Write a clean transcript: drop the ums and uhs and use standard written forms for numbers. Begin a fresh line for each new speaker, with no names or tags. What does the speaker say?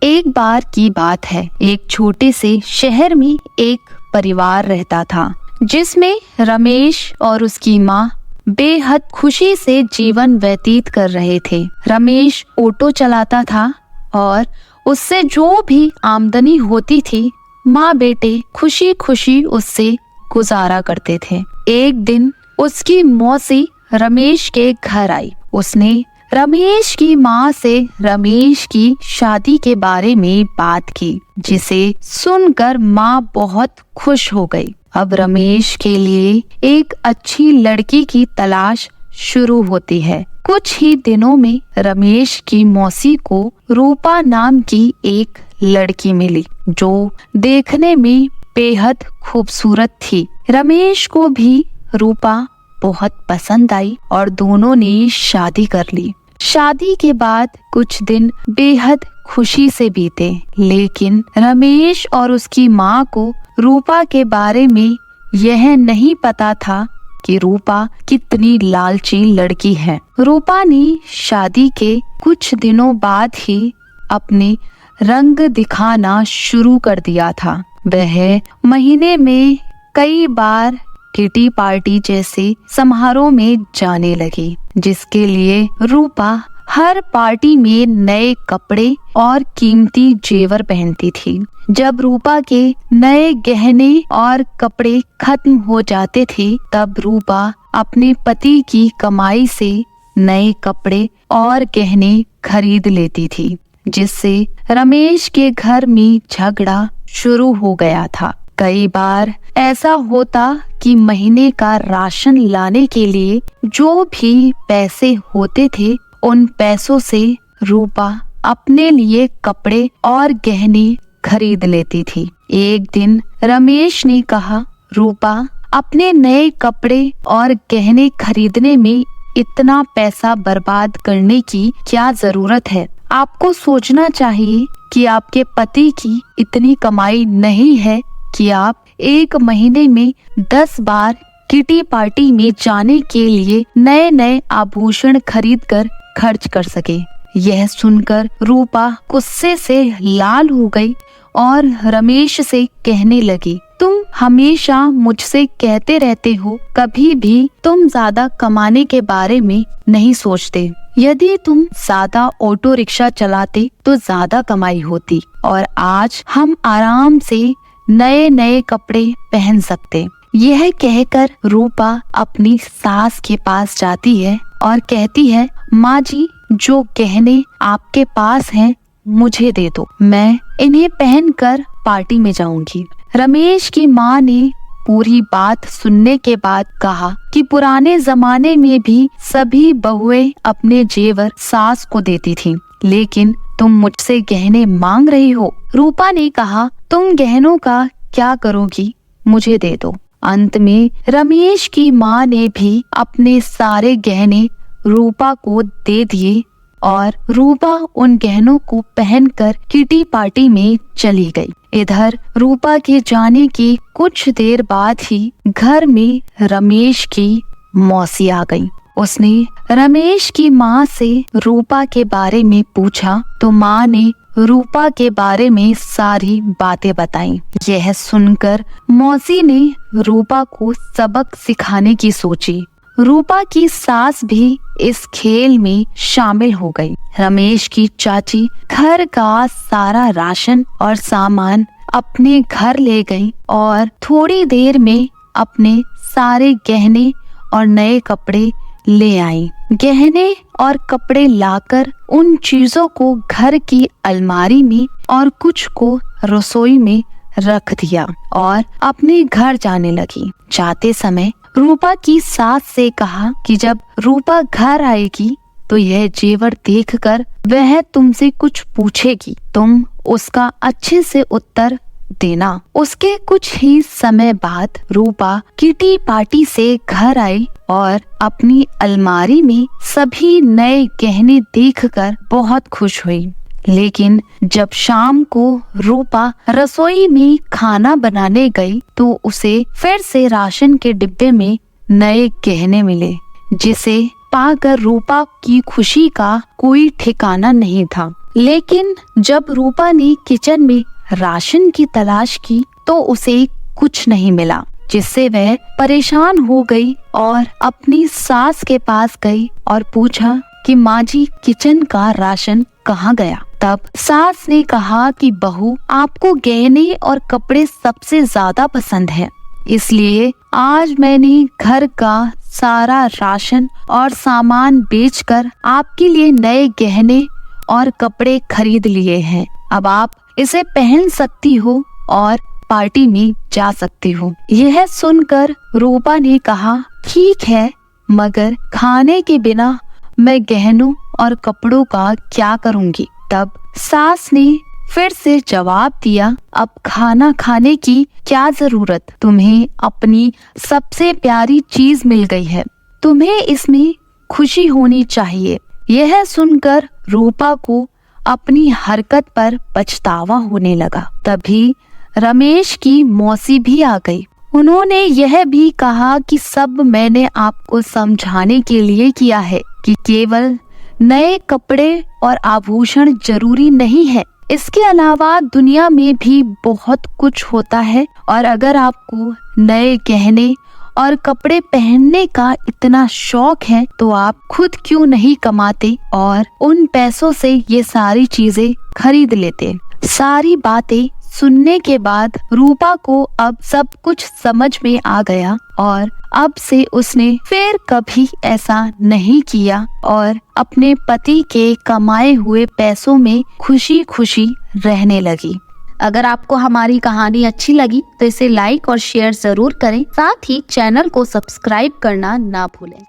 एक बार की बात है, एक छोटे से शहर में एक परिवार रहता था जिसमें रमेश और उसकी माँ बेहद खुशी से जीवन व्यतीत कर रहे थे। रमेश ऑटो चलाता था और उससे जो भी आमदनी होती थी माँ बेटे खुशी खुशी उससे गुजारा करते थे। एक दिन उसकी मौसी रमेश के घर आई। उसने रमेश की माँ से रमेश की शादी के बारे में बात की, जिसे सुनकर माँ बहुत खुश हो गई। अब रमेश के लिए एक अच्छी लड़की की तलाश शुरू होती है। कुछ ही दिनों में रमेश की मौसी को रूपा नाम की एक लड़की मिली जो देखने में बेहद खूबसूरत थी। रमेश को भी रूपा बहुत पसंद आई और दोनों ने शादी कर ली। शादी के बाद कुछ दिन बेहद खुशी से बीते, लेकिन रमेश और उसकी माँ को रूपा के बारे में यह नहीं पता था कि रूपा कितनी लालची लड़की है। रूपा ने शादी के कुछ दिनों बाद ही अपने रंग दिखाना शुरू कर दिया था। वह महीने में कई बार किटी पार्टी जैसे समारोह में जाने लगी, जिसके लिए रूपा हर पार्टी में नए कपड़े और कीमती जेवर पहनती थी। जब रूपा के नए गहने और कपड़े खत्म हो जाते थे, तब रूपा अपने पति की कमाई से नए कपड़े और गहने खरीद लेती थी, जिससे रमेश के घर में झगड़ा शुरू हो गया था। कई बार ऐसा होता कि महीने का राशन लाने के लिए जो भी पैसे होते थे, उन पैसों से रूपा अपने लिए कपड़े और गहने खरीद लेती थी। एक दिन रमेश ने कहा, रूपा, अपने नए कपड़े और गहने खरीदने में इतना पैसा बर्बाद करने की क्या जरूरत है? आपको सोचना चाहिए कि आपके पति की इतनी कमाई नहीं है कि आप एक महीने में 10 बार किटी पार्टी में जाने के लिए नए नए आभूषण खरीदकर खर्च कर सके। यह सुनकर रूपा गुस्से से लाल हो गई और रमेश से कहने लगी, तुम हमेशा मुझसे कहते रहते हो, कभी भी तुम ज्यादा कमाने के बारे में नहीं सोचते। यदि तुम ज्यादा ऑटो रिक्शा चलाते तो ज्यादा कमाई होती और आज हम आराम से नए नए कपड़े पहन सकते। यह कहकर रूपा अपनी सास के पास जाती है और कहती है, माँ जी, जो गहने आपके पास हैं मुझे दे दो, मैं इन्हें पहनकर पार्टी में जाऊंगी। रमेश की माँ ने पूरी बात सुनने के बाद कहा कि पुराने जमाने में भी सभी बहुएं अपने जेवर सास को देती थीं, लेकिन तुम मुझसे गहने मांग रही हो। रूपा ने कहा, तुम गहनों का क्या करोगी, मुझे दे दो। अंत में रमेश की माँ ने भी अपने सारे गहने रूपा को दे दिए और रूपा उन गहनों को पहनकर किटी पार्टी में चली गई। इधर रूपा के जाने के कुछ देर बाद ही घर में रमेश की मौसी आ गई। उसने रमेश की माँ से रूपा के बारे में पूछा तो माँ ने रूपा के बारे में सारी बातें बताई। यह सुनकर मौसी ने रूपा को सबक सिखाने की सोची। रूपा की सास भी इस खेल में शामिल हो गई। रमेश की चाची घर का सारा राशन और सामान अपने घर ले गई और थोड़ी देर में अपने सारे गहने और नए कपड़े ले आई। गहने और कपड़े लाकर उन चीजों को घर की अलमारी में और कुछ को रसोई में रख दिया और अपने घर जाने लगी। जाते समय रूपा की सास से कहा कि जब रूपा घर आएगी तो यह जेवर देखकर वह तुमसे कुछ पूछेगी, तुम उसका अच्छे से उत्तर देना। उसके कुछ ही समय बाद रूपा किटी पार्टी से घर आई और अपनी अलमारी में सभी नए गहने देखकर बहुत खुश हुई। लेकिन जब शाम को रूपा रसोई में खाना बनाने गई तो उसे फिर से राशन के डिब्बे में नए गहने मिले, जिसे पाकर रूपा की खुशी का कोई ठिकाना नहीं था। लेकिन जब रूपा ने किचन में राशन की तलाश की तो उसे कुछ नहीं मिला, जिससे वह परेशान हो गई और अपनी सास के पास गई और पूछा कि माँ जी, किचन का राशन कहाँ गया। तब सास ने कहा कि बहू, आपको गहने और कपड़े सबसे ज्यादा पसंद है, इसलिए आज मैंने घर का सारा राशन और सामान बेचकर आपके लिए नए गहने और कपड़े खरीद लिए हैं। अब आप इसे पहन सकती हो और पार्टी में जा सकती हो। यह सुनकर रूपा ने कहा, ठीक है, मगर खाने के बिना मैं गहनों और कपड़ों का क्या करूँगी। तब सास ने फिर से जवाब दिया, अब खाना खाने की क्या जरूरत, तुम्हें अपनी सबसे प्यारी चीज मिल गई है, तुम्हें इसमें खुशी होनी चाहिए। यह सुनकर रूपा को अपनी हरकत पर पछतावा होने लगा। तभी रमेश की मौसी भी आ गई। उन्होंने यह भी कहा कि सब मैंने आपको समझाने के लिए किया है कि केवल नए कपड़े और आभूषण जरूरी नहीं है, इसके अलावा दुनिया में भी बहुत कुछ होता है, और अगर आपको नए गहने और कपड़े पहनने का इतना शौक है तो आप खुद क्यों नहीं कमाते और उन पैसों से ये सारी चीजें खरीद लेते। सारी बातें सुनने के बाद रूपा को अब सब कुछ समझ में आ गया और अब से उसने फिर कभी ऐसा नहीं किया और अपने पति के कमाए हुए पैसों में खुशी खुशी रहने लगी। अगर आपको हमारी कहानी अच्छी लगी तो इसे लाइक और शेयर जरूर करें, साथ ही चैनल को सब्सक्राइब करना ना भूलें।